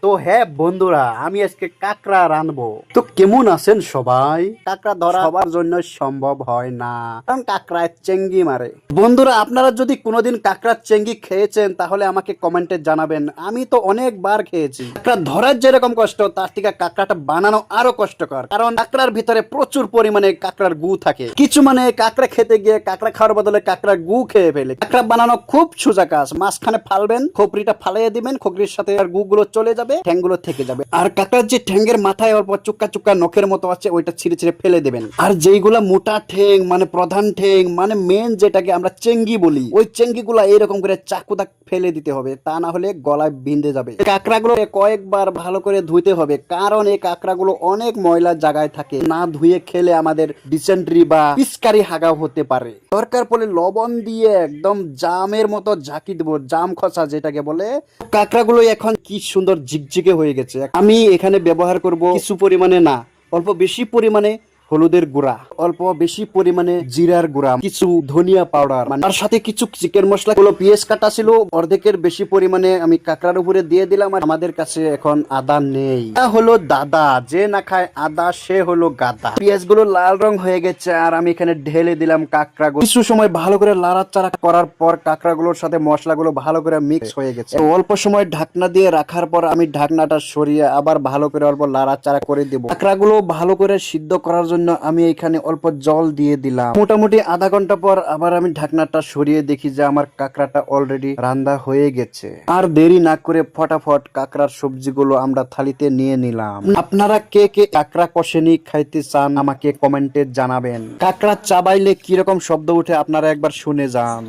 তো হ্যাঁ বন্ধুরা, আমি আজকে কাঁকড়া রানবো। তো কেমন আছেন সবাই? কাঁকড়া ধরা সবার জন্য সম্ভব হয় না, কারণ কাঁকড়ায় চেঙ্গি মারে। বন্ধুরা, আপনারা যদি কোনোদিন কাঁকড়ার চেঙ্গি খেয়েছেন তাহলে আমাকে কমেন্টে জানাবেন। আমি তো অনেকবার খেয়েছি। কাঁকড়া ধরার যেরকম কষ্ট, তার থেকে কাঁকড়াটা বানানো আরো কষ্টকর, কারণ কাঁকড়ার ভিতরে প্রচুর পরিমাণে কাঁকড়ার গু থাকে। কিছু মানে কাঁকড়া খেতে গিয়ে কাঁকড়া খাওয়ার বদলে কাঁকড়ার গু খেয়ে ফেলে। কাঁকড়া বানানো খুব সোজা কাজ। মাঝখানে ফালবেন, খোপরিটা ফালাইয়া দিবেন, খোপরির সাথে আর গু গুলো চলে যাবে, ঠ্যাংগুলো থেকে যাবে। আর কাঁকড়ার যে ঠ্যাঙ্গের মাথায় অল্প চুক্কা চুক্কা নখের মতো আছে, ওইটা ছিঁড়ে ছিঁড়ে ফেলে দেবেন। আর যেইগুলা মোটা ঠ্যাং মানে প্রধান ঠ্যাং মানে মেন যেটাকে আমরা চেঙ্গি বলি, ওই চেঙ্গি গুলা এইরকম করে চাকুদা ফেলে দিতে হবে, তা না হলে গলায় বিঁধে যাবে। কাঁকড়াগুলো কয়েকবার ভালো করে ধুইতে হবে, কারণ এই কাঁকড়াগুলো অনেক ময়লা জায়গায় থাকে। না ধুয়ে খেলে আমাদের ডিসেন্ট্রি বা পিচকারি হাগা হতে পারে। দরকার পড়লে লবণ দিয়ে একদম জামের মতো ঝাঁকি দেবো, জাম খসা যেটাকে বলে। কাঁকড়াগুলো এখন কি সুন্দর ঝিকঝিকে হয়ে গেছে। আমি এখানে ব্যবহার করব কিছু পরিমাণে না, অল্প বেশি পরিমাণে হলুদের গুঁড়া, অল্প বেশি পরিমাণে জিরার গুঁড়া, কিছু ধনিয়া পাউডার, মানে তার সাথে কিছু চিকেন মশলা গুলো পেঁয়াজ কাটা ছিল অর্ধেকের বেশি পরিমাণে আমি কাঁকড়ার উপরে দিয়ে দিলাম। আর আমাদের কাছে এখন আদা নেই। এটা হলো দাদা, যে না খায় আদা সে হলো গাদা। পেঁয়াজ গুলো লাল রং হয়ে গেছে, আর আমি এখানে ঢেলে দিলাম কাঁকড়া গুলো। কিছু সময় ভালো করে লাড়াচাড়া করার পর কাঁকড়াগুলোর সাথে মশলাগুলো ভালো করে মিক্স হয়ে গেছে। অল্প সময় ঢাকনা দিয়ে রাখার পর আমি ঢাকনাটা সরিয়ে আবার ভালো করে অল্প লাড়াচাড়া করে দিব। কাঁকড়াগুলো ভালো করে সিদ্ধ করার জন্য আমি এখানে অল্প জল দিয়ে দিলাম। মোটামুটি আধা ঘন্টা পর আবার আমি ঢাকনাটা সরিয়ে দেখি যে আমার কাঁকড়াটা অলরেডি রান্না হয়ে গেছে। আর দেরি না করে ফটাফট কাঁকড়ার সবজিগুলো আমরা থালিতে নিয়ে নিলাম। আপনারা কে কে কাঁকড়া কষেনি খাইতে চান আমাকে কমেন্টে জানাবেন। কাঁকড়া চাবাইলে কিরকম শব্দ উঠে আপনারা একবার শুনে যান।